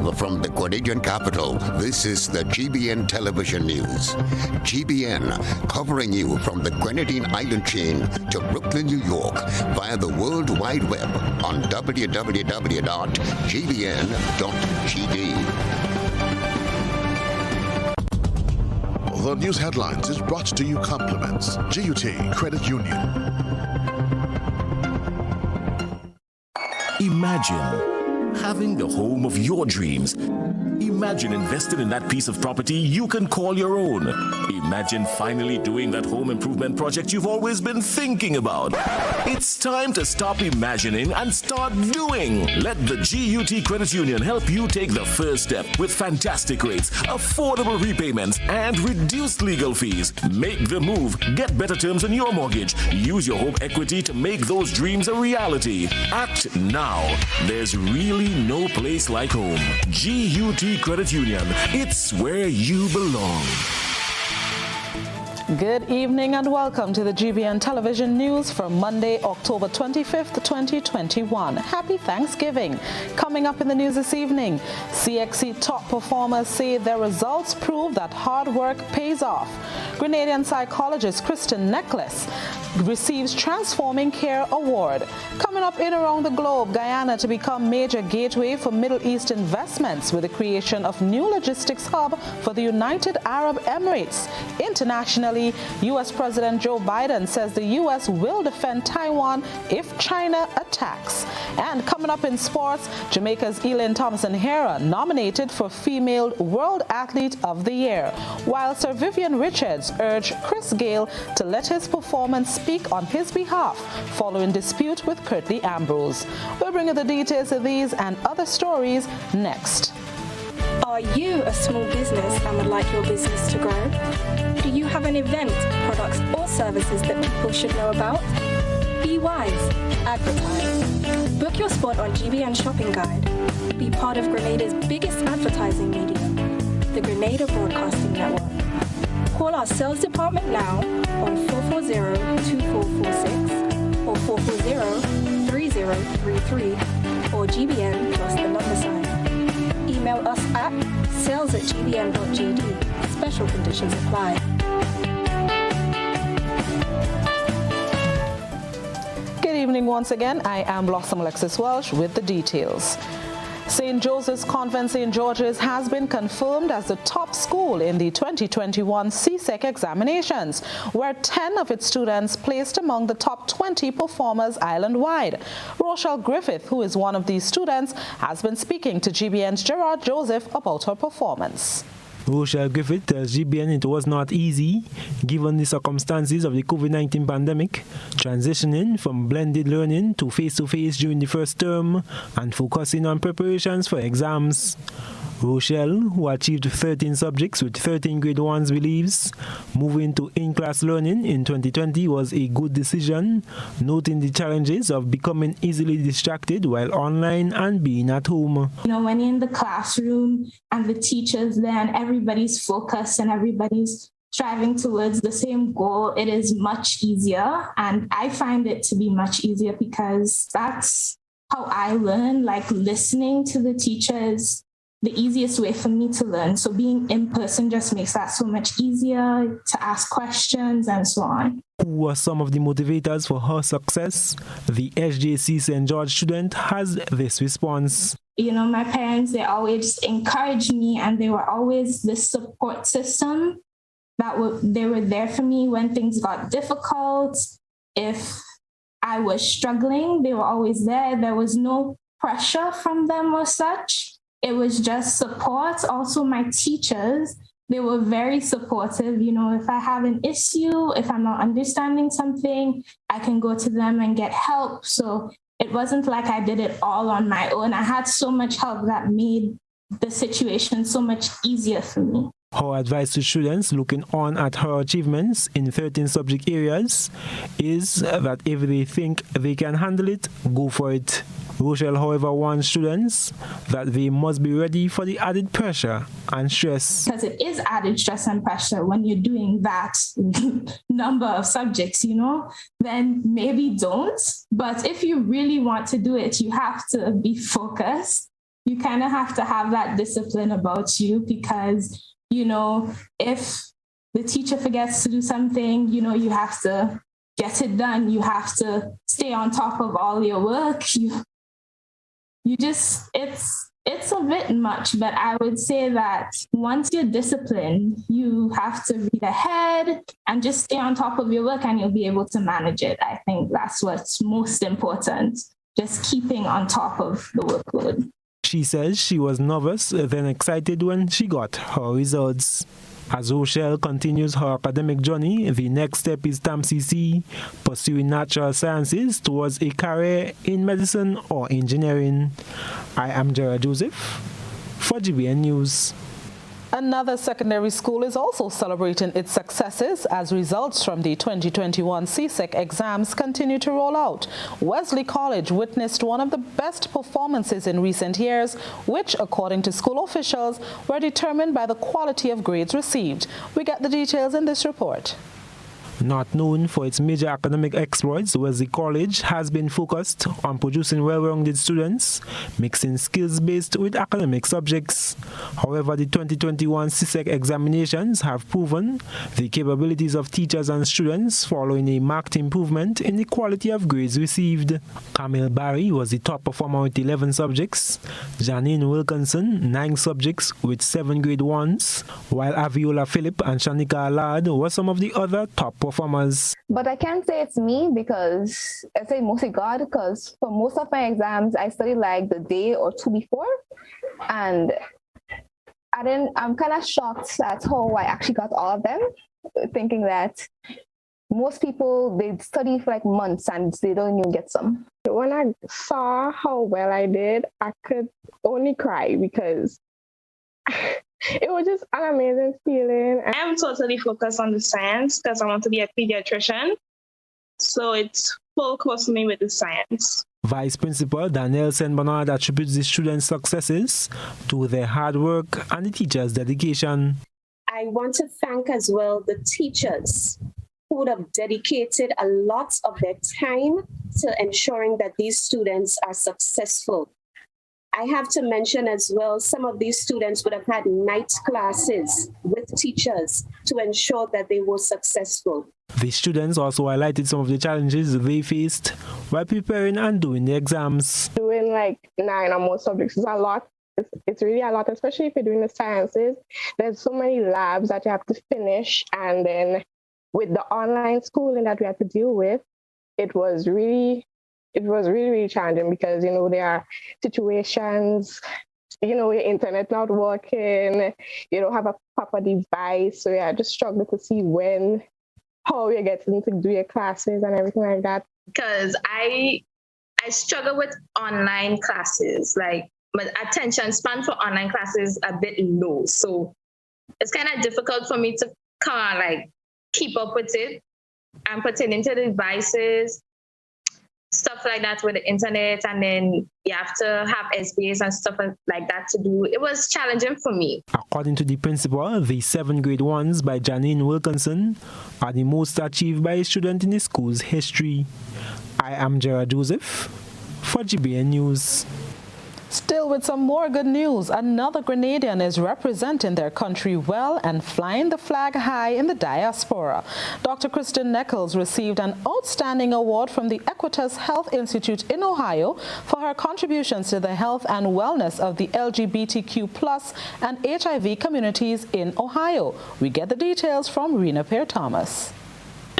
Live from the Canadian capital, this is the GBN Television News. GBN, covering you from the Grenadine Island chain to Brooklyn, New York, via the World Wide Web on www.gbn.gd. The news headlines is brought to you compliments GUT Credit Union. Imagine having the home of your dreams. Imagine investing in that piece of property you can call your own. Imagine finally doing that home improvement project you've always been thinking about. It's time to stop imagining and start doing. Let the GUT Credit Union help you take the first step with fantastic rates, affordable repayments, and reduced legal fees. Make the move. Get better terms on your mortgage. Use your home equity to make those dreams a reality. Act now. There's really no place like home. GUT Credit Union. It's where you belong. Good evening and welcome to the GBN Television News for Monday, October 25th, 2021. Happy Thanksgiving. Coming up in the news this evening, CXC top performers say their results prove that hard work pays off. Grenadian psychologist Kristen Necklace receives Transforming Care Award. Coming up in around the globe, Guyana to become major gateway for Middle East investments with the creation of new logistics hub for the United Arab Emirates. Internationally, U.S. President Joe Biden says the U.S. will defend Taiwan if China attacks. And coming up in sports, Jamaica's Elaine Thompson-Herah nominated for Female World Athlete of the Year, while Sir Vivian Richards urged Chris Gayle to let his performance speak on his behalf following dispute with Curtly Ambrose. We'll bring you the details of these and other stories next. Are you a small business and would like your business to grow? Do you have an event, products or services that people should know about? Be wise. Advertise. Book your spot on GBN Shopping Guide. Be part of Grenada's biggest advertising medium, the Grenada Broadcasting Network. Call our sales department now on 440-2446 or 440-3033 or GBN plus the number sign. Email us at sales@gbn.gd. Special conditions apply. Good evening once again. I am Blossom Alexis Welsh with the details. St. Joseph's Convent St. George's has been confirmed as the top school in the 2021 CSEC examinations, where 10 of its students placed among the top 20 performers island-wide. Rochelle Griffith, who is one of these students, has been speaking to GBN's Gerard Joseph about her performance. Rochelle Griffith tells GBN it was not easy, given the circumstances of the COVID-19 pandemic, transitioning from blended learning to face-to-face during the first term and focusing on preparations for exams. Rochelle, who achieved 13 subjects with 13 grade 1s, believes moving to in-class learning in 2020 was a good decision, noting the challenges of becoming easily distracted while online and being at home. You know, when you're in the classroom and the teachers there and everybody's focused and everybody's striving towards the same goal, it is much easier. And I find it to be much easier because that's how I learn, like listening to the teachers. The easiest way for me to learn. So being in person just makes that so much easier to ask questions and so on. Who were some of the motivators for her success? The SJC St. George student has this response. You know, my parents, they always encouraged me and they were always the support system they were there for me when things got difficult. If I was struggling, they were always there. There was no pressure from them or such. It was just support. Also, my teachers, they were very supportive. You know, if I have an issue, if I'm not understanding something, I can go to them and get help. So it wasn't like I did it all on my own. I had so much help that made the situation so much easier for me. Her advice to students looking on at her achievements in 13 subject areas is that if they think they can handle it, go for it. Rochelle, however, warns students that they must be ready for the added pressure and stress. Because it is added stress and pressure when you're doing that number of subjects, you know, then maybe don't. But if you really want to do it, you have to be focused you kind of have to have that discipline about you because, you know, if the teacher forgets to do something, you know, you have to get it done. You have to stay on top of all your work. You just, it's a bit much, but I would say that once you're disciplined, you have to read ahead and just stay on top of your work and you'll be able to manage it. I think that's what's most important, just keeping on top of the workload. She says she was nervous, then excited when she got her results. As Rochelle continues her academic journey, the next step is TAMCC, pursuing natural sciences towards a career in medicine or engineering. I am Gerard Joseph for GBN News. Another secondary school is also celebrating its successes as results from the 2021 CSEC exams continue to roll out. Wesley College witnessed one of the best performances in recent years, which, according to school officials, were determined by the quality of grades received. We get the details in this report. Not known for its major academic exploits, Wesley College has been focused on producing well-rounded students, mixing skills-based with academic subjects. However, the 2021 CSEC examinations have proven the capabilities of teachers and students following a marked improvement in the quality of grades received. Camille Barry was the top performer with 11 subjects, Janine Wilkinson 9 subjects with 7 grade 1s, while Aviola Phillip and Shanika Allard were some of the other top performers. But I can't say it's me because I say mostly God, because for most of my exams I studied like the day or two before, and I'm kind of shocked at how I actually got all of them, thinking that most people, they study for like months and they don't even get some. When I saw how well I did, I could only cry because it was just an amazing feeling. I am totally focused on the science because I want to be a pediatrician. So it's full course for me with the science. Vice Principal Danielle Saint-Bernard attributes the students' successes to their hard work and the teachers' dedication. I want to thank as well the teachers who would have dedicated a lot of their time to ensuring that these students are successful. I have to mention as well, some of these students would have had night classes with teachers to ensure that they were successful. The students also highlighted some of the challenges they faced while preparing and doing the exams. Doing like 9 or more subjects is a lot. It's really a lot, especially if you're doing the sciences. There's so many labs that you have to finish, and then with the online schooling that we had to deal with, it was really challenging because, you know, there are situations, you know, your internet not working, you don't have a proper device. So yeah, I just struggle to see how you're getting to do your classes and everything like that. Because I struggle with online classes. Like, my attention span for online classes a bit low. So it's kind of difficult for me to kind of like keep up with it and pertaining to the devices, stuff like that with the internet, and then you have to have SBAs and stuff like that to do. It was challenging for me. According to the principal, the 7 grade 1s by Janine Wilkinson are the most achieved by a student in the school's history. I am Gerard Joseph for GBN News. Still with some more good news, another Grenadian is representing their country well and flying the flag high in the diaspora. Dr. Kristen Nichols received an outstanding award from the Equitas Health Institute in Ohio for her contributions to the health and wellness of the LGBTQ+ and HIV communities in Ohio. We get the details from Rena Pear-Thomas.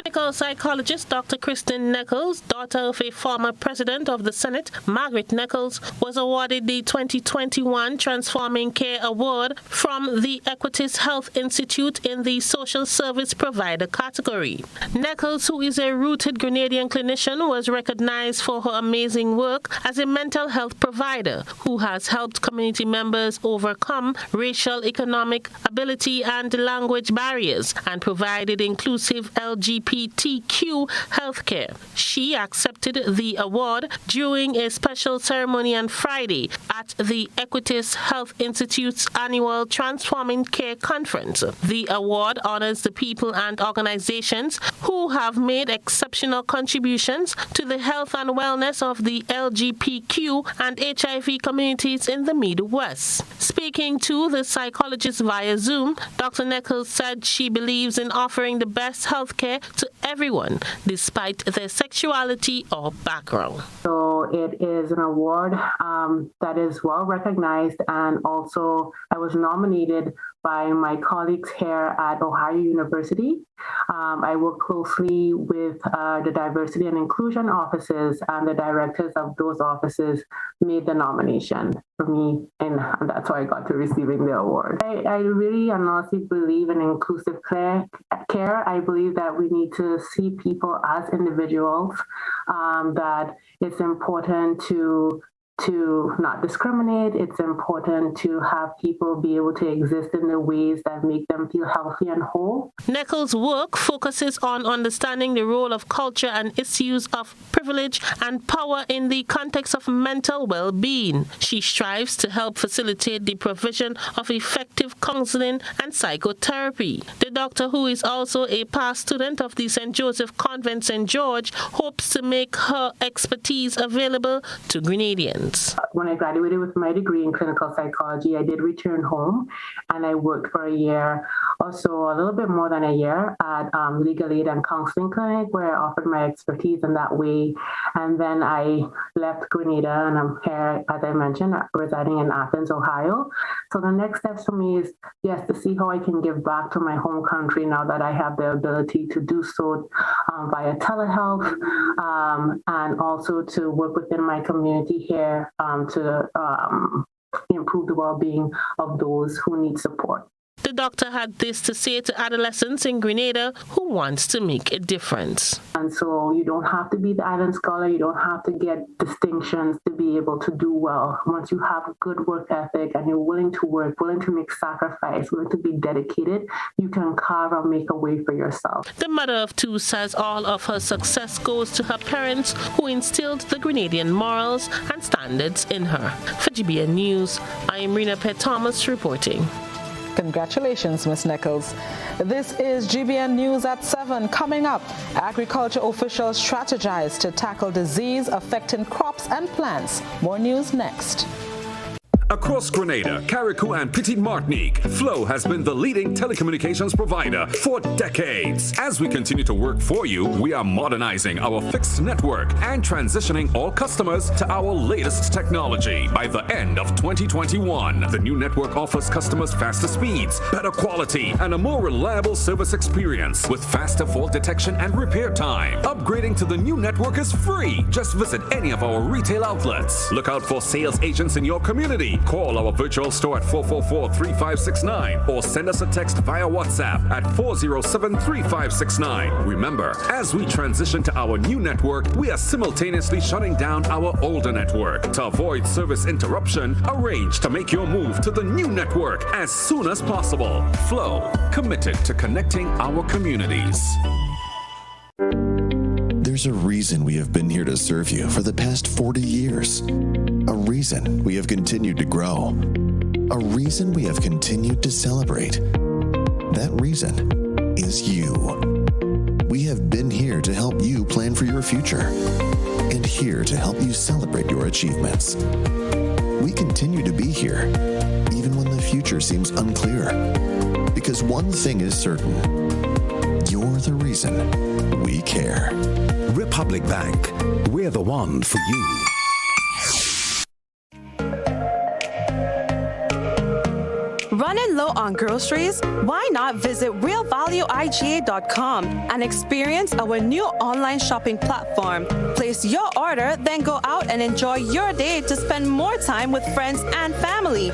Clinical psychologist Dr. Kristen Nichols, daughter of a former president of the Senate, Margaret Nichols, was awarded the 2021 Transforming Care Award from the Equitas Health Institute in the Social Service Provider category. Nichols, who is a rooted Grenadian clinician, was recognized for her amazing work as a mental health provider who has helped community members overcome racial, economic, ability, and language barriers and provided inclusive LGBT LGBTQ healthcare. She accepted the award during a special ceremony on Friday at the Equitas Health Institute's annual Transforming Care Conference. The award honors the people and organizations who have made exceptional contributions to the health and wellness of the LGBTQ and HIV communities in the Midwest. Speaking to the psychologist via Zoom, Dr. Nichols said she believes in offering the best health care to everyone, despite their sexuality or background. So it is an award that is well recognized, and also I was nominated by my colleagues here at Ohio University. I work closely with the diversity and inclusion offices, and the directors of those offices made the nomination for me, and that's how I got to receiving the award. I really and honestly believe in inclusive care. I believe that we need to see people as individuals, that it's important to not discriminate. It's important to have people be able to exist in the ways that make them feel healthy and whole. Nichols' work focuses on understanding the role of culture and issues of privilege and power in the context of mental well-being. She strives to help facilitate the provision of effective counseling and psychotherapy. The doctor, who is also a past student of the St. Joseph Convent St. George, hopes to make her expertise available to Grenadians. When I graduated with my degree in clinical psychology, I did return home, and I worked for a year, also a little bit more than a year, at legal aid and counseling clinic, where I offered my expertise in that way. And then I left Grenada, and I'm here, as I mentioned, residing in Athens, Ohio. So the next steps for me is, yes, to see how I can give back to my home country now that I have the ability to do so via telehealth, and also to work within my community here to improve the well-being of those who need support. The doctor had this to say to adolescents in Grenada who wants to make a difference. And so you don't have to be the island scholar, you don't have to get distinctions to be able to do well. Once you have a good work ethic and you're willing to work, willing to make sacrifice, willing to be dedicated, you can carve and make a way for yourself. The mother of two says all of her success goes to her parents, who instilled the Grenadian morals and standards in her. For GBN News, I am Rena Pett Thomas reporting. Congratulations, Ms. Nichols. This is GBN News at 7. Coming up, agriculture officials strategize to tackle disease affecting crops and plants. More news next. Across Grenada, Carriacou and Petite Martinique, Flow has been the leading telecommunications provider for decades. As we continue to work for you, we are modernizing our fixed network and transitioning all customers to our latest technology. By the end of 2021, the new network offers customers faster speeds, better quality, and a more reliable service experience with faster fault detection and repair time. Upgrading to the new network is free. Just visit any of our retail outlets. Look out for sales agents in your community. Call our virtual store at 444-3569 or send us a text via WhatsApp at 407-3569. Remember, as we transition to our new network, we are simultaneously shutting down our older network. To avoid service interruption, arrange to make your move to the new network as soon as possible. Flow, committed to connecting our communities. There's a reason we have been here to serve you for the past 40 years. A reason we have continued to grow. A reason we have continued to celebrate. That reason is you. We have been here to help you plan for your future and here to help you celebrate your achievements. We continue to be here, even when the future seems unclear. Because one thing is certain, you're the reason we care. Republic Bank, we're the one for you. Running low on groceries? Why not visit realvalueiga.com and experience our new online shopping platform? Place your order, then go out and enjoy your day to spend more time with friends and family.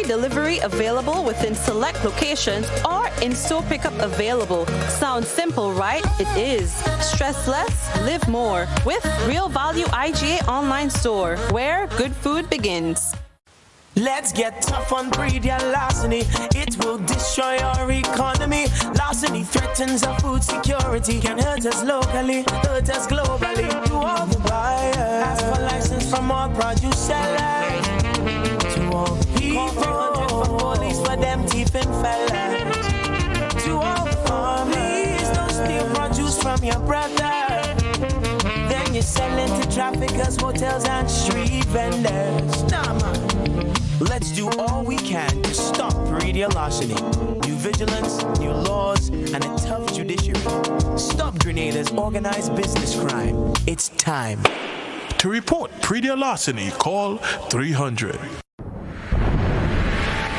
Delivery available within select locations or in-store pickup available. Sounds simple, right? It is. Stress less, live more with Real Value IGA online store, where good food begins. Let's get tough on media larceny. It will destroy our economy. Larceny threatens our food security. Can hurt us locally, hurt us globally. To all the buyers, ask for license from all produce sellers. To all people, 300 for police for them thieving fellas. To all farmers, don't steal produce from your brother. Then you sell it to traffickers, hotels and street vendors. Nah, man. Let's do all we can to stop media larceny. New vigilance, new laws, and a tough judiciary. Stop Grenada's organized business crime. It's time. To report media larceny, call 300.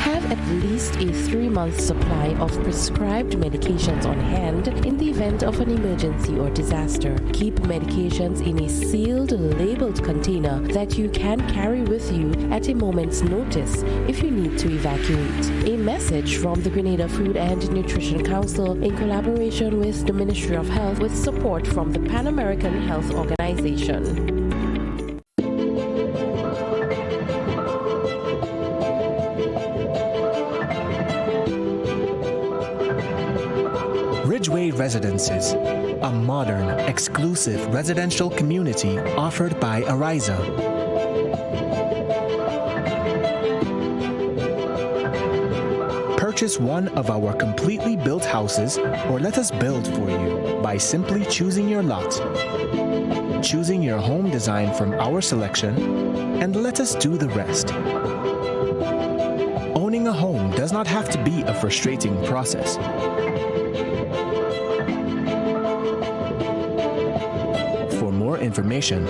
Have at least a 3-month supply of prescribed medications on hand in the event of an emergency or disaster. Keep medications in a sealed, labeled container that you can carry with you at a moment's notice if you need to evacuate. A message from the Grenada Food and Nutrition Council in collaboration with the Ministry of Health with support from the Pan American Health Organization. Ridgeway Residences, a modern, exclusive residential community offered by Ariza. Purchase one of our completely built houses or let us build for you by simply choosing your lot, choosing your home design from our selection, and let us do the rest. Owning a home does not have to be a frustrating process. Information,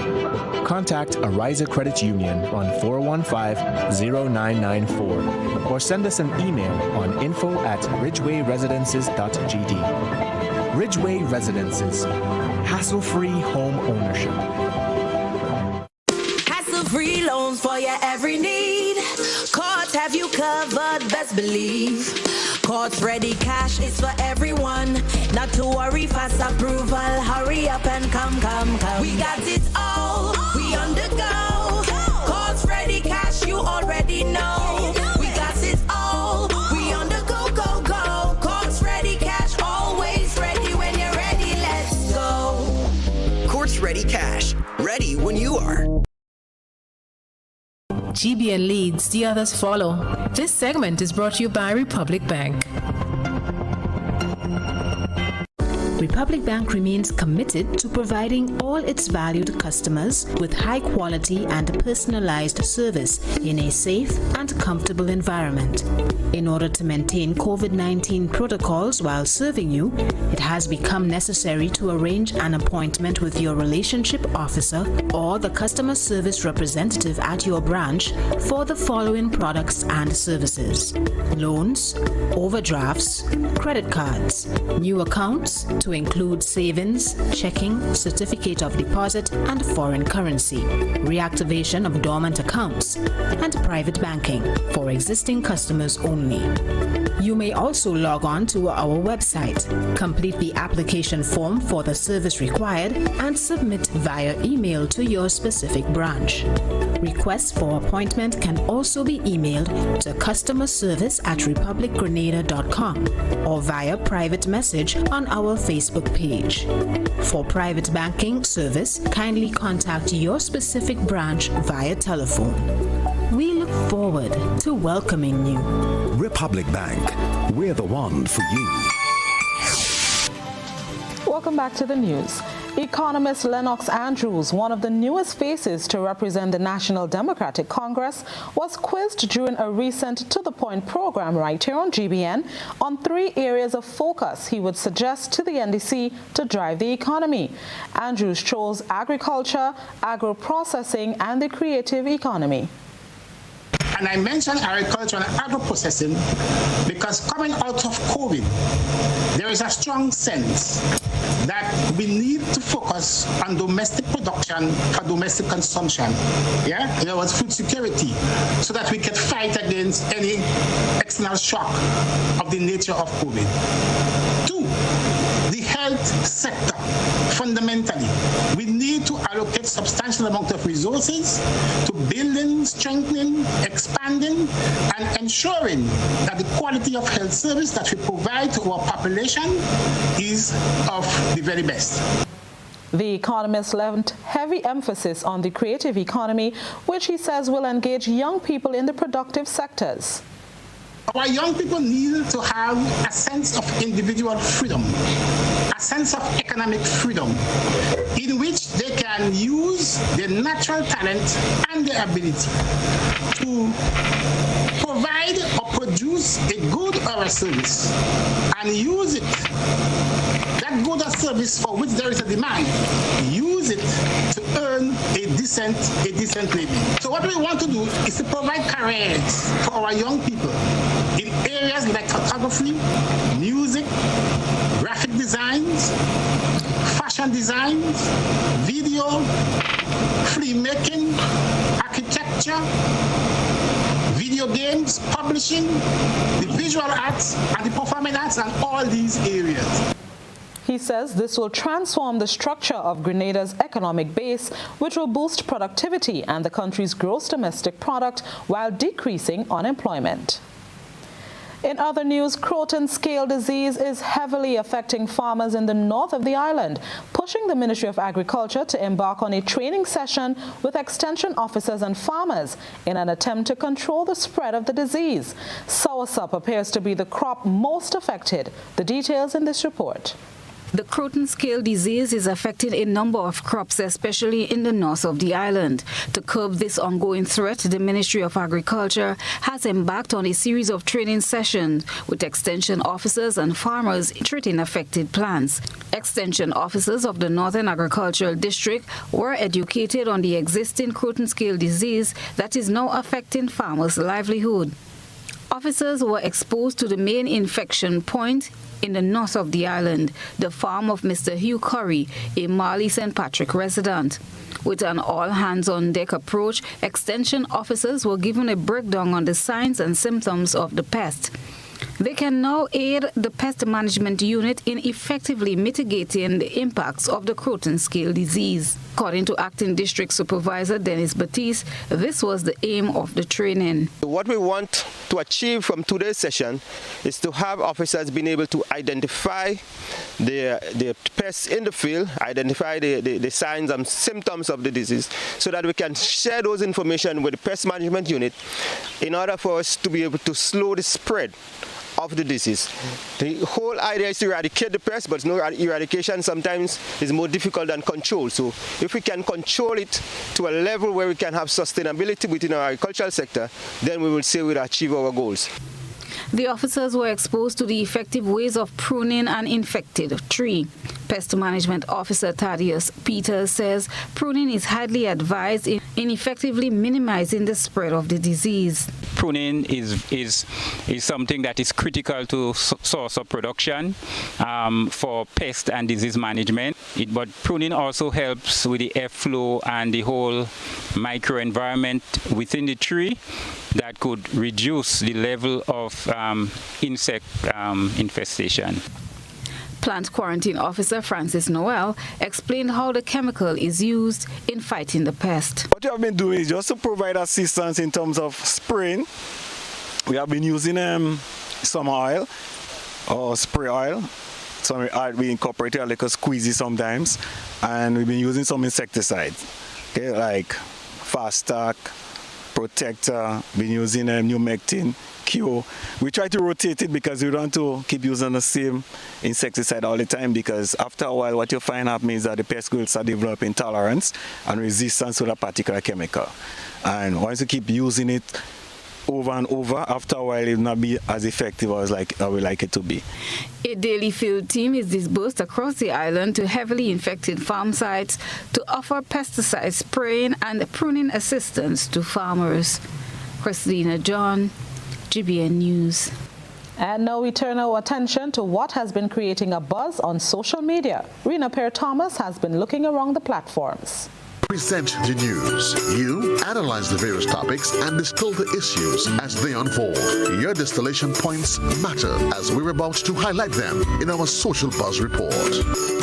contact Ariza Credit Union on 415-0994 or send us an email on info@ridgewayresidences.gd. Ridgeway Residences, hassle-free home ownership. Hassle-free loans for your every need. Cards have you covered, best believe. Cards ready, cash is for everyone. Not to worry, fast approval. Hurry up and come. We got it all. We on the go. Cards ready, cash you already know. We got it all. We on the go. Cards ready, cash always ready. When you're ready, let's go. Cards ready, cash ready when you are. GBN leads, the others follow. This segment is brought to you by Republic Bank. Republic Bank remains committed to providing all its valued customers with high quality and personalized service in a safe and comfortable environment. In order to maintain COVID-19 protocols while serving you, it has become necessary to arrange an appointment with your relationship officer or the customer service representative at your branch for the following products and services: loans, overdrafts, credit cards, new accounts to include savings, checking, certificate of deposit, and foreign currency, reactivation of dormant accounts, and private banking for existing customers only. You may also log on to our website, complete the application form for the service required, and submit via email to your specific branch. Requests for appointment can also be emailed to customerservice@republicgrenada.com or via private message on our Facebook page. For private banking service, kindly contact your specific branch via telephone. We look forward to welcoming you. Republic Bank, we're the one for you. Welcome back to the news. Economist Lennox Andrews, one of the newest faces to represent the National Democratic Congress, was quizzed during a recent To The Point program right here on GBN on 3 areas of focus he would suggest to the NDC to drive the economy. Andrews chose agriculture, agro-processing, and the creative economy. And I mentioned agriculture and agro-processing because coming out of COVID, there is a strong sense that we need to focus on domestic production for domestic consumption. Yeah, in other words, food security, so that we can fight against any external shock of the nature of COVID. 2, the health sector. fundamentally, we need to allocate substantial amount of resources to building, strengthening, expanding, and ensuring that the quality of health service that we provide to our population is of the very best. The economist lent heavy emphasis on the creative economy, which he says will engage young people in the productive sectors. Our young people need to have a sense of individual freedom, a sense of economic freedom, in which they can use their natural talent and their ability to provide or produce a good or a service and use it, that good or service for which there is a demand, use it to earn a decent living. So what we want to do is to provide careers for our young people in areas like photography, music, graphic designs, fashion designs, video, filmmaking, architecture, video games, publishing, the visual arts, and the performing arts, and all these areas. He says this will transform the structure of Grenada's economic base, which will boost productivity and the country's gross domestic product while decreasing unemployment. In other news, Croton scale disease is heavily affecting farmers in the north of the island, pushing the Ministry of Agriculture to embark on a training session with extension officers and farmers in an attempt to control the spread of the disease. Soursop appears to be the crop most affected. The details in this report. The Croton scale disease is affecting a number of crops, especially in the north of the island. To curb this ongoing threat, the Ministry of Agriculture has embarked on a series of training sessions with extension officers and farmers treating affected plants. Extension officers of the Northern Agricultural District were educated on the existing Croton scale disease that is now affecting farmers' livelihood. Officers were exposed to the main infection point in the north of the island, the farm of Mr. Hugh Curry, a Marley St. Patrick resident. With an all-hands-on-deck approach, extension officers were given a breakdown on the signs and symptoms of the pest. They can now aid the pest management unit in effectively mitigating the impacts of the Croton scale disease. According to Acting District Supervisor Dennis Batiste, this was the aim of the training. What we want to achieve from today's session is to have officers being able to identify the pests in the field, identify the signs and symptoms of the disease, so that we can share those information with the pest management unit in order for us to be able to slow the spread of the disease. The whole idea is to eradicate the pest, but eradication sometimes is more difficult than control. So if we can control it to a level where we can have sustainability within our agricultural sector, then we will say we'll achieve our goals. The officers were exposed to the effective ways of pruning an infected tree. Pest Management Officer Thaddeus Peters says pruning is highly advised in effectively minimizing the spread of the disease. Pruning is something that is critical to source of production for pest and disease management. But pruning also helps with the airflow and the whole microenvironment within the tree that could reduce the level of insect infestation. Plant Quarantine Officer Francis Noel explained how the chemical is used in fighting the pest. What we have been doing is just to provide assistance in terms of spraying. We have been using some oil or spray oil. So we incorporate a little squeezy sometimes, and we've been using some insecticides, okay, like Fast Stack, Protector, been using Numectin, Q. We try to rotate it because we don't want to keep using the same insecticide all the time, because after a while what you find happens is that the pest will start developing tolerance and resistance to that particular chemical. And once you keep using it over and over, after a while it will not be as effective as we like it to be. A daily field team is disbursed across the island to heavily infected farm sites to offer pesticide spraying and pruning assistance to farmers. Christina John, GBN News. And now we turn our attention to what has been creating a buzz on social media. Rena Pear Thomas has been looking around the platforms. present the news. You analyze the various topics and distill the issues as they unfold. Your distillation points matter as we're about to highlight them in our Social Buzz report.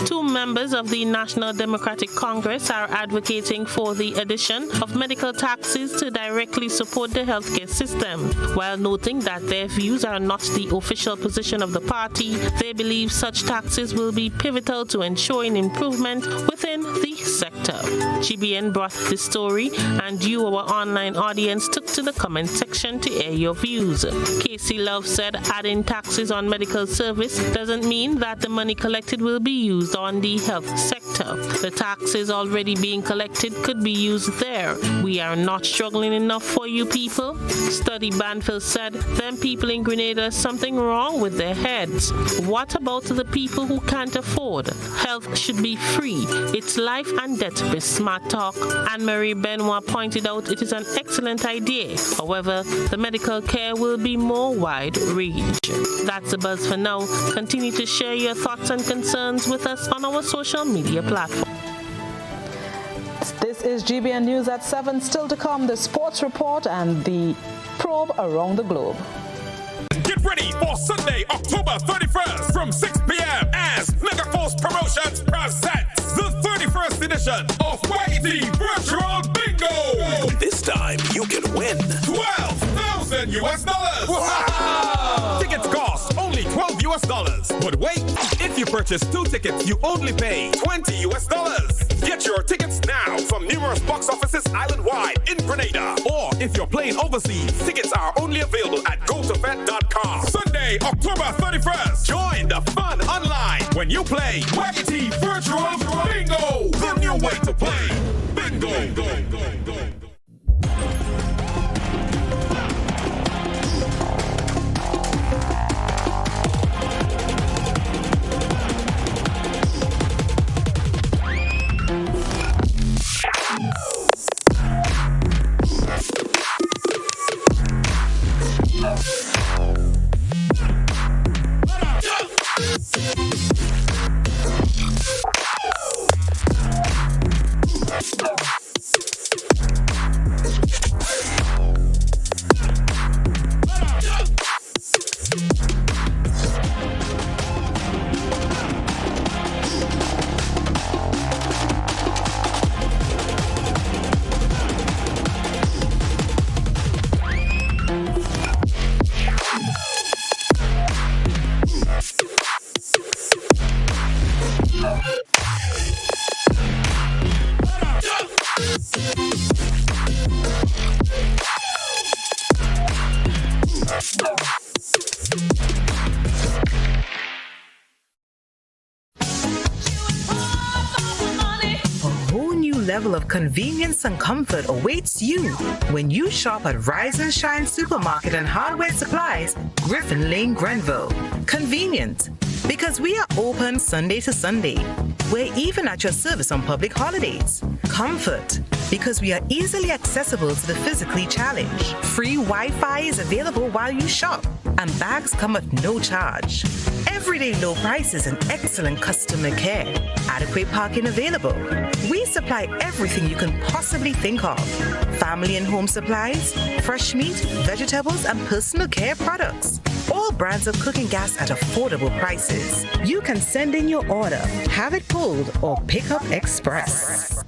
Two members of the National Democratic Congress are advocating for the addition of medical taxes to directly support the healthcare system. While noting that their views are not the official position of the party, they believe such taxes will be pivotal to ensuring improvement within the sector. GBN brought this story, and you, our online audience, took to the comment section to air your views. Casey Love said adding taxes on medical service doesn't mean that the money collected will be used on the health sector. The taxes already being collected could be used there. We are not struggling enough for you people. Study Banfield said, them people in Grenada, something wrong with their heads. What about the people who can't afford? Health should be free. It's life and death with smart talk. Anne-Marie Benoit pointed out it is an excellent idea. However, the medical care will be more wide range. That's the buzz for now. Continue to share your thoughts and concerns with us on our social media platform. This is GBN News at 7. Still to come, the sports report and the probe around the globe. Get ready for Sunday, October 31st from 6 p.m. as Megaforce Promotions presents the 31st edition of YET Virtual Bingo. This time you can win $12,000. Wow! Tickets cost only $12. But wait, if you purchase 2 tickets, you only pay $20. Get your tickets now from numerous box offices island-wide in Grenada. Or if you're playing overseas, tickets are only available at GoToBet.com. Sunday, October 31st. Join the fun online when you play YET Virtual Bingo. The new way to play bingo. Level of convenience and comfort awaits you when you shop at Rise and Shine Supermarket and Hardware Supplies, Griffin Lane, Grenville. Convenient, because we are open Sunday to Sunday. We're even at your service on public holidays. Comfort, because we are easily accessible to the physically challenged. Free Wi-Fi is available while you shop, and bags come at no charge. Everyday low prices and excellent customer care. Adequate parking available. We supply everything you can possibly think of. Family and home supplies, fresh meat, vegetables, and personal care products. All brands of cooking gas at affordable prices. You can send in your order, have it pulled, or pick up express.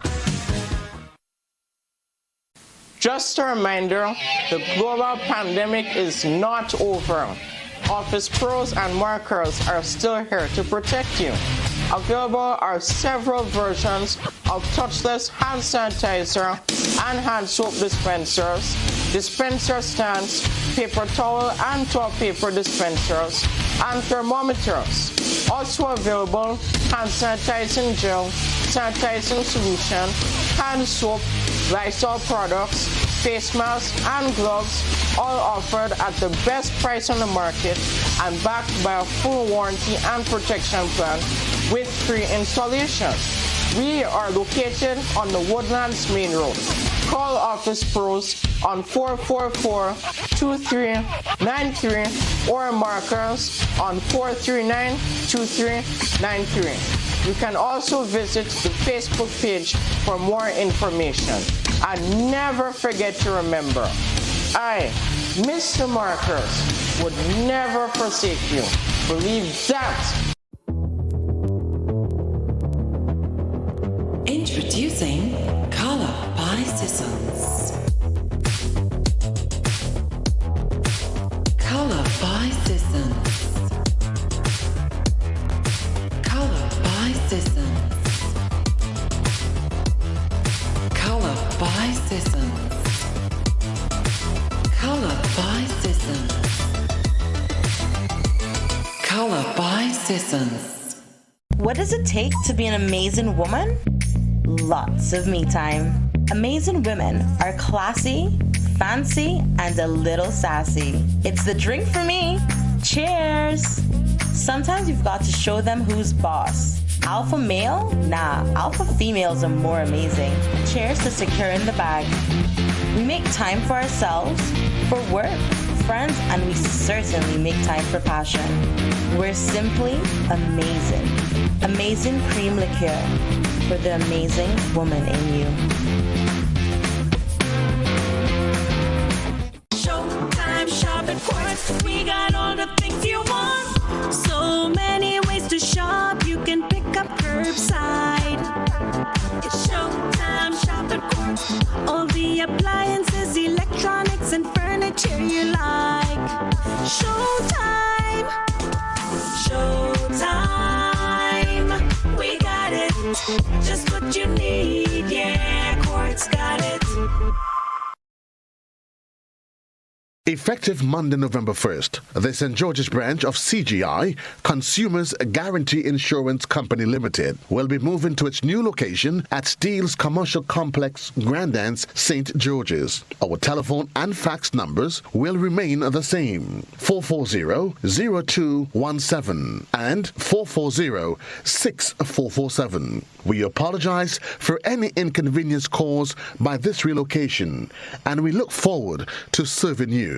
Just a reminder, the global pandemic is not over. Office Pros and markers are still here to protect you. Available are several versions of touchless hand sanitizer and hand soap dispensers, dispenser stands, paper towel and toilet paper dispensers, and thermometers. Also available, hand sanitizing gel, sanitizing solution, hand soap, Lysol products, face masks, and gloves, all offered at the best price on the market and backed by a full warranty and protection plan with free installation. We are located on the Woodlands Main Road. Call Office Pros on 444-2393 or markers on 439-2393. You can also visit the Facebook page for more information. And never forget to remember, I, Mr. Marcus, would never forsake you. Believe that. Introducing Color by Sissons. Color by Sissons. Color by Sissons. Color by Sissons. Color by Sissons. Color by Sissons. What does it take to be an amazing woman? Lots of me time. Amazing women are classy, fancy, and a little sassy. It's the drink for me. Cheers! Sometimes you've got to show them who's boss. Alpha male? Nah, alpha females are more amazing. Cheers to securing the bag. We make time for ourselves, for work, friends, and we certainly make time for passion. We're simply amazing. Amazing cream liqueur for the amazing woman in you. Showtime shop at Quartz. We got all the things you want. So many ways to shop. You can pick up curbside. It's showtime shop at Quartz. All the appliances, electronics, and furniture you like. Showtime. Showtime. We got it. Just what you need. Yeah, Quartz got it. Effective Monday, November 1st, the St. George's branch of CGI, Consumers Guarantee Insurance Company Limited, will be moving to its new location at Steele's Commercial Complex, Grandance, St. George's. Our telephone and fax numbers will remain the same: 440-0217 and 440-6447. We apologize for any inconvenience caused by this relocation, and we look forward to serving you.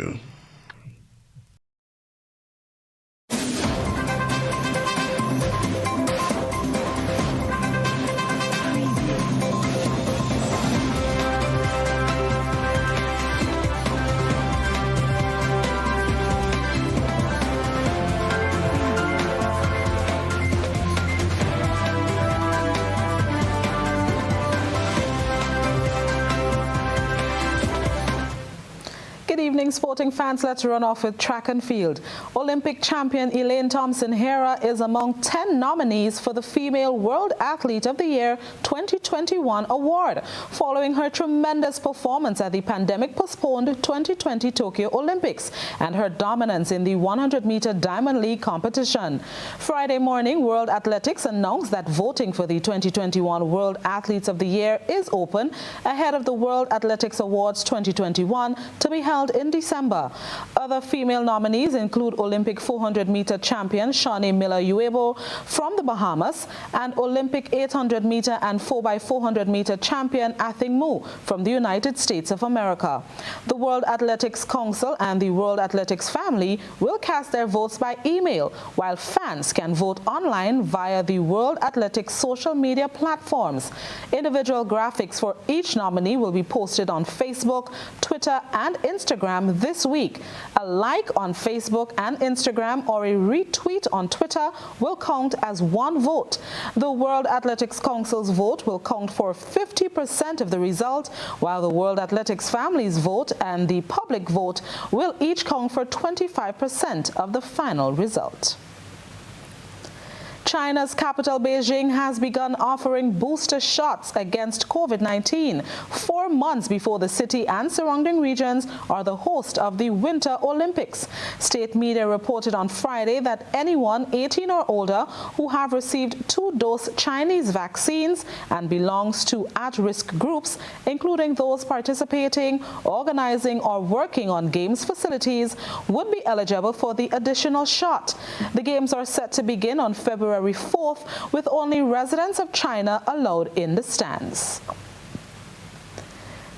Sporting fans, let's run off with track and field. Olympic champion Elaine Thompson-Herah is among 10 nominees for the Female World Athlete of the Year 2021 award, following her tremendous performance at the pandemic-postponed 2020 Tokyo Olympics and her dominance in the 100-meter Diamond League competition. Friday morning, World Athletics announced that voting for the 2021 World Athletes of the Year is open ahead of the World Athletics Awards 2021 to be held in December. Other female nominees include Olympic 400-meter champion Shawnee Miller-Uebo from the Bahamas and Olympic 800-meter and 4x400-meter champion Athing Mu from the United States of America. The World Athletics Council and the World Athletics family will cast their votes by email, while fans can vote online via the World Athletics social media platforms. Individual graphics for each nominee will be posted on Facebook, Twitter, and Instagram this week. A like on Facebook and Instagram or a retweet on Twitter will count as one vote. The World Athletics Council's vote will count for 50% of the result, while the World Athletics family's vote and the public vote will each count for 25% of the final result. China's capital, Beijing, has begun offering booster shots against COVID-19 4 months before the city and surrounding regions are the host of the Winter Olympics. State media reported on Friday that anyone 18 or older who have received 2-dose Chinese vaccines and belongs to at-risk groups, including those participating, organizing, or working on games facilities, would be eligible for the additional shot. The games are set to begin on February 4th, with only residents of China allowed in the stands.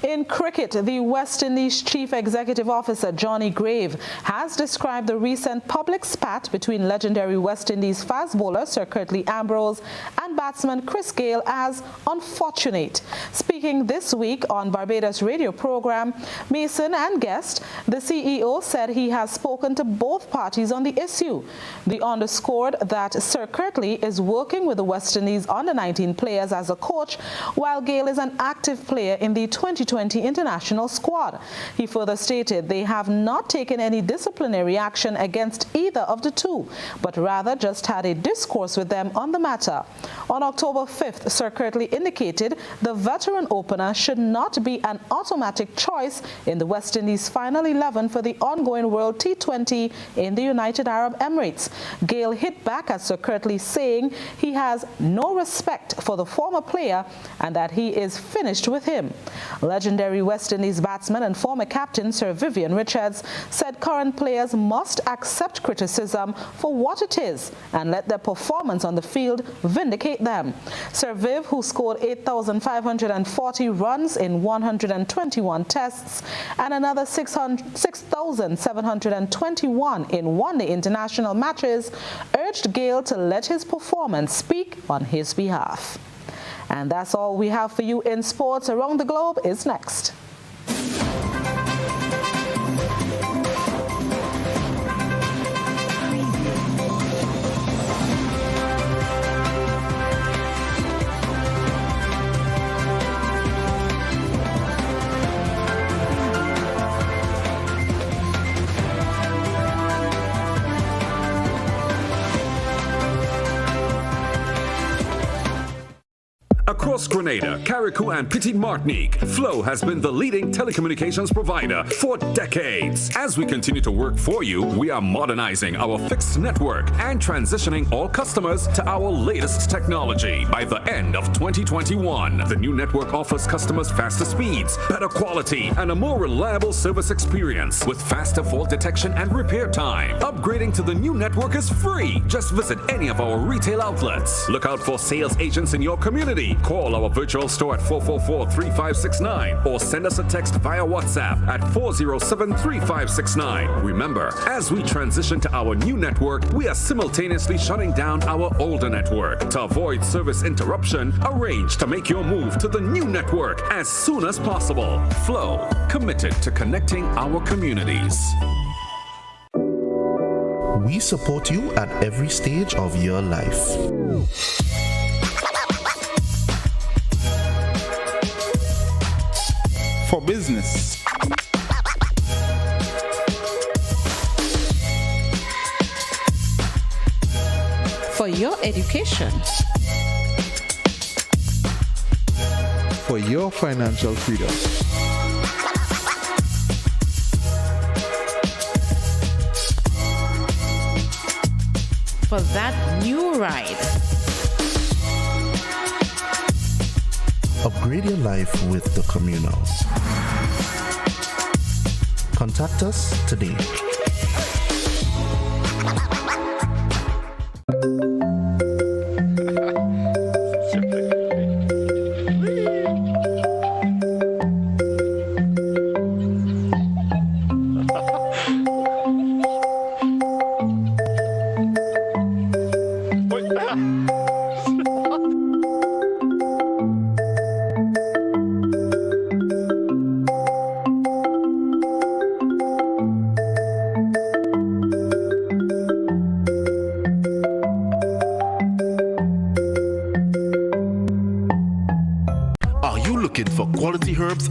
In cricket, the West Indies Chief Executive Officer Johnny Grave has described the recent public spat between legendary West Indies fast bowler Sir Curtly Ambrose and batsman Chris Gayle as unfortunate. Speaking this week on Barbados radio program, Mason and Guest, the CEO said he has spoken to both parties on the issue. They underscored that Sir Curtly is working with the West Indies under-19 players as a coach, while Gayle is an active player in the 2020 international squad. He further stated they have not taken any disciplinary action against either of the two, but rather just had a discourse with them on the matter. On October 5th, Sir Curtly indicated the veteran opener should not be an automatic choice in the West Indies final 11 for the ongoing World T20 in the United Arab Emirates. Gayle hit back at Sir Curtly, saying he has no respect for the former player and that he is finished with him. Legendary West Indies batsman and former captain Sir Vivian Richards said current players must accept criticism for what it is and let their performance on the field vindicate them. Sir Viv, who scored 8,540 runs in 121 tests and another 6,721 in one-day international matches, urged Gayle to let his performance speak on his behalf. And that's all we have for you in sports. Around the Globe is next. Across Grenada, Carriacou and Petite Martinique, Flow has been the leading telecommunications provider for decades. As we continue to work for you, we are modernizing our fixed network and transitioning all customers to our latest technology. By the end of 2021, the new network offers customers faster speeds, better quality, and a more reliable service experience with faster fault detection and repair time. Upgrading to the new network is free. Just visit any of our retail outlets. Look out for sales agents in your community. Call our virtual store at 444-3569 or send us a text via WhatsApp at 407-3569. Remember, as we transition to our new network, we are simultaneously shutting down our older network. To avoid service interruption, arrange to make your move to the new network as soon as possible. Flow, committed to connecting our communities. We support you at every stage of your life. For business, for your education, for your financial freedom, for that new ride. Upgrade your life with the Communal. Contact us today.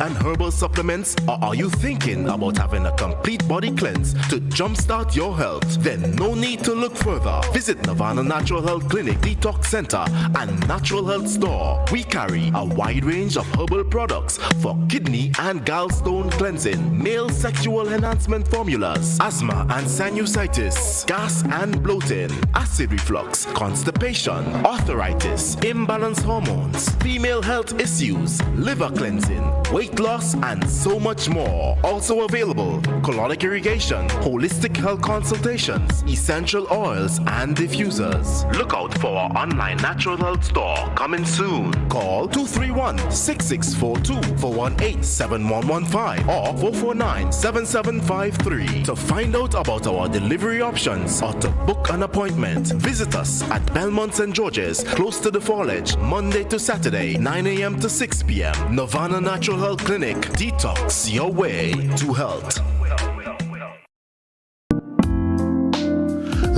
And herbal supplements, or are you thinking about having a complete body cleanse to jumpstart your health? Then no need to look further. Visit Nirvana Natural Health Clinic, Detox Center, and Natural Health Store. We carry a wide range of herbal products for kidney and gallstone cleansing, male sexual enhancement formulas, asthma and sinusitis, gas and bloating, acid reflux, constipation, arthritis, imbalanced hormones, female health issues, liver cleansing, weight loss, and so much more. Also available, colonic irrigation, holistic health consultations, essential oils, and diffusers. Look out for our online natural health store coming soon. Call 231-6642 for 18-7115 or 449-7753 to find out about our delivery options or to book an appointment. Visit us at Belmont St. George's, close to the Foliage, Monday to Saturday, 9 a.m. to 6 p.m. Nirvana Natural Health Clinic. Detox your way to health.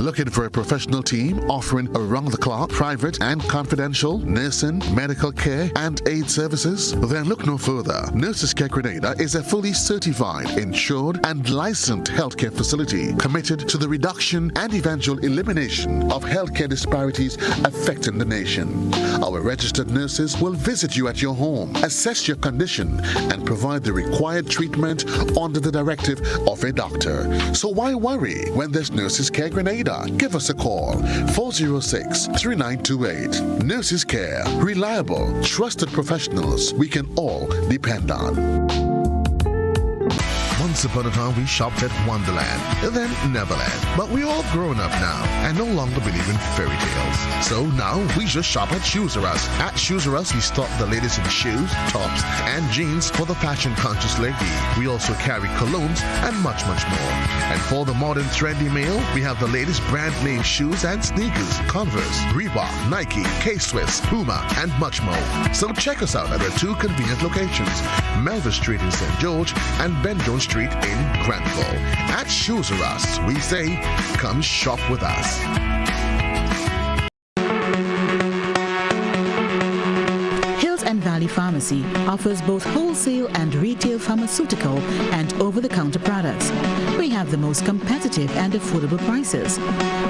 Looking for a professional team offering around-the-clock, private and confidential nursing, medical care, and aid services? Then look no further. Nurses Care Grenada is a fully certified, insured, and licensed healthcare facility committed to the reduction and eventual elimination of healthcare disparities affecting the nation. Our registered nurses will visit you at your home, assess your condition, and provide the required treatment under the directive of a doctor. So why worry when there's Nurses Care Grenada? Give us a call, 406-3928. Nurses Care, reliable, trusted professionals we can all depend on. Once upon a time, we shopped at Wonderland, and then Neverland. But we're all grown up now and no longer believe in fairy tales. So now we just shop at Shoes R Us. At Shoes R Us, we stock the latest in shoes, tops, and jeans for the fashion-conscious lady. We also carry colognes and much, much more. And for the modern trendy male, we have the latest brand-name shoes and sneakers, Converse, Reebok, Nike, K-Swiss, Puma, and much more. So check us out at our two convenient locations, Melville Street in St. George and Ben Jones Street in Granville. At Shoes R Us, we say, come shop with us. Hills and Valley Pharmacy offers both wholesale and retail pharmaceutical and over-the-counter products. We have the most competitive and affordable prices.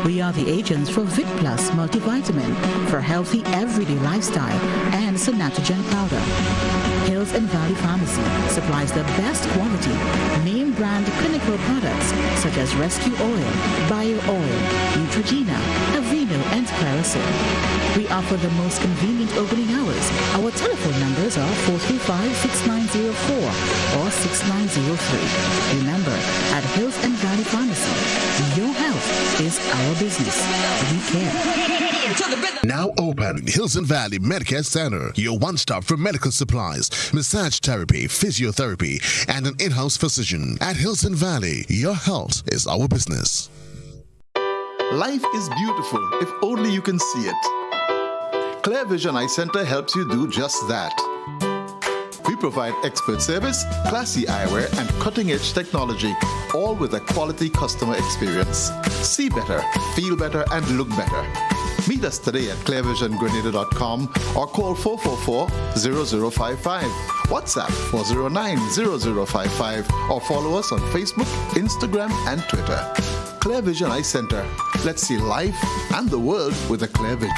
We are the agents for Vit Plus multivitamin for healthy everyday lifestyle and Sonatogen powder. Hills and Valley Pharmacy supplies the best quality, name brand clinical products such as Rescue Oil, Bio Oil, Neutrogena, Aveeno, and Clarisil. We offer the most convenient opening hours. Our telephone numbers are 435-6904 or 6903. Remember, at Hills and Valley Pharmacy, your health is our business. We care. Now open, Hills and Valley Medicare Center, your one-stop for medical supplies, massage therapy, physiotherapy, and an in-house physician. At Hills and Valley, your health is our business. Life is beautiful if only you can see it. Clear Vision Eye Center helps you do just that. We provide expert service, classy eyewear, and cutting-edge technology, all with a quality customer experience. See better, feel better, and look better. Meet us today at clearvisiongrenada.com or call 444-0055, WhatsApp 409-0055, or follow us on Facebook, Instagram, and Twitter. Clear Vision Eye Center. Let's see life and the world with a clear vision.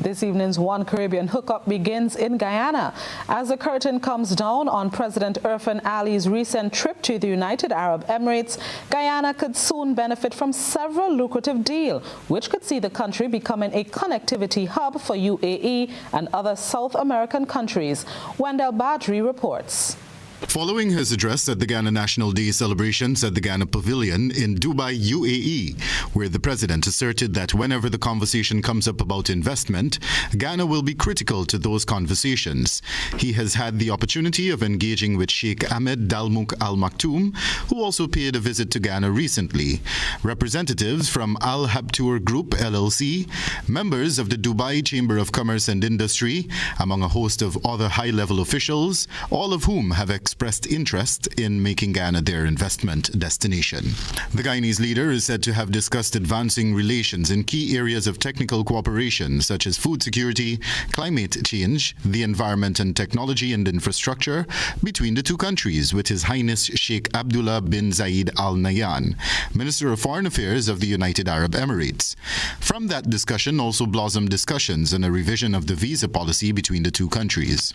This evening's One Caribbean Hookup begins in Guyana. As the curtain comes down on President Irfan Ali's recent trip to the United Arab Emirates, Guyana could soon benefit from several lucrative deals, which could see the country becoming a connectivity hub for UAE and other South American countries. Wendell Badri reports. Following his address at the Ghana National Day celebrations at the Ghana Pavilion in Dubai, UAE, where the president asserted that whenever the conversation comes up about investment, Ghana will be critical to those conversations. He has had the opportunity of engaging with Sheikh Ahmed Dalmouk Al Maktoum, who also paid a visit to Ghana recently. Representatives from Al Habtour Group LLC, members of the Dubai Chamber of Commerce and Industry, among a host of other high-level officials, all of whom have expressed interest in making Ghana their investment destination. The Guyanese leader is said to have discussed advancing relations in key areas of technical cooperation such as food security, climate change, the environment and technology and infrastructure between the two countries with His Highness Sheikh Abdullah bin Zayed Al Nahyan, Minister of Foreign Affairs of the United Arab Emirates. From that discussion also blossomed discussions on a revision of the visa policy between the two countries.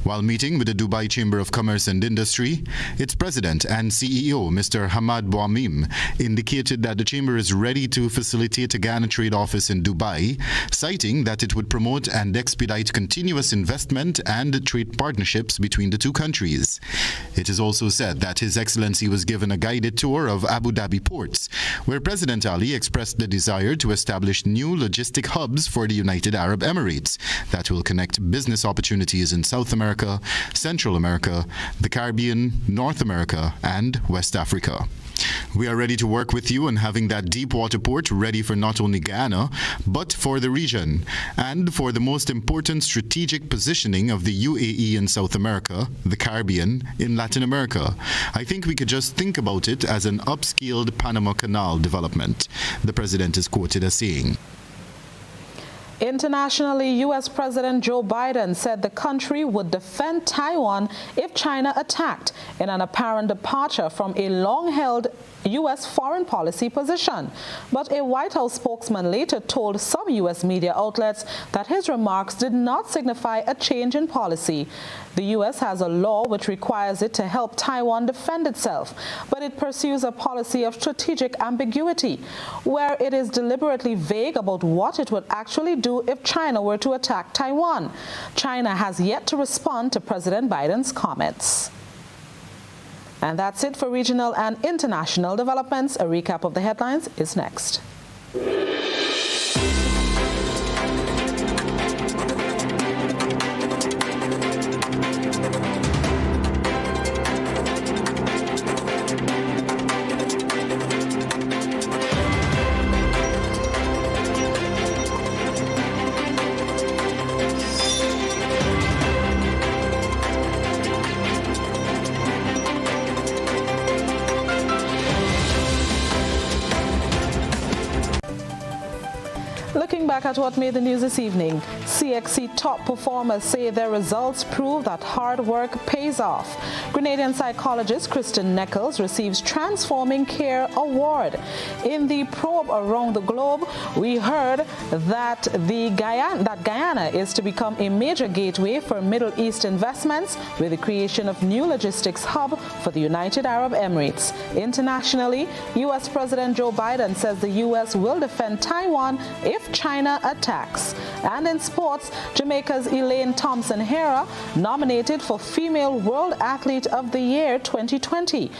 While meeting with the Dubai Chamber of Commerce and Industry, its president and CEO, Mr. Hamad Bouamim, indicated that the chamber is ready to facilitate a Ghana trade office in Dubai, citing that it would promote and expedite continuous investment and trade partnerships between the two countries. It is also said that His Excellency was given a guided tour of Abu Dhabi ports, where President Ali expressed the desire to establish new logistic hubs for the United Arab Emirates that will connect business opportunities in South America, Central America, the Caribbean, North America, and West Africa. We are ready to work with you on having that deep water port ready for not only Ghana, but for the region, and for the most important strategic positioning of the UAE in South America, the Caribbean, in Latin America. I think we could just think about it as an upscaled Panama Canal development, the president is quoted as saying. Internationally, U.S. President Joe Biden said the country would defend Taiwan if China attacked, in an apparent departure from a long-held U.S. foreign policy position. But a White House spokesman later told some U.S. media outlets that his remarks did not signify a change in policy. The U.S. has a law which requires it to help Taiwan defend itself, but it pursues a policy of strategic ambiguity, where it is deliberately vague about what it would actually do if China were to attack Taiwan. China has yet to respond to President Biden's comments. And that's it for regional and international developments. A recap of the headlines is next. Looking back at what made the news this evening, CXC top performers say their results prove that hard work pays off. Grenadian psychologist Kristen Nichols receives Transforming Care Award. In the probe around the globe, we heard that Guyana is to become a major gateway for Middle East investments with the creation of new logistics hub for the United Arab Emirates. Internationally, U.S. President Joe Biden says the U.S. will defend Taiwan if China attacks. And in sports, Jamaica's Elaine Thompson-Herah nominated for Female World Athlete of the Year 2020,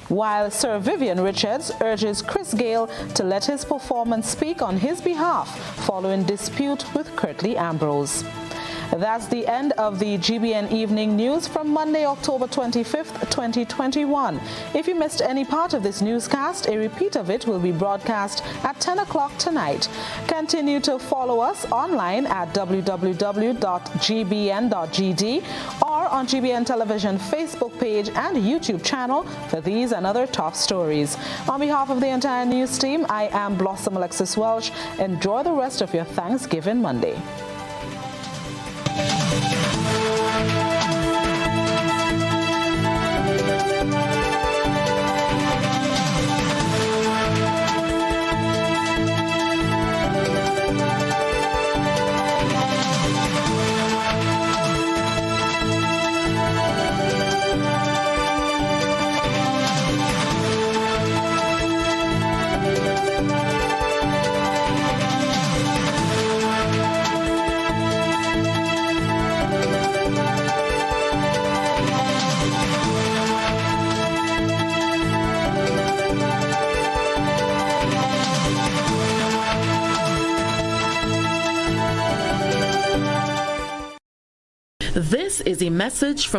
while Sir Vivian Richards urges Chris Gayle to let his performance speak on his behalf following dispute with Curtly Ambrose. That's the end of the GBN Evening News from Monday, October 25th, 2021. If you missed any part of this newscast, a repeat of it will be broadcast at 10 o'clock tonight. Continue to follow us online at www.gbn.gd or on GBN Television Facebook page and YouTube channel for these and other top stories. On behalf of the entire news team, I am Blossom Alexis Welsh. Enjoy the rest of your Thanksgiving Monday. This is a message from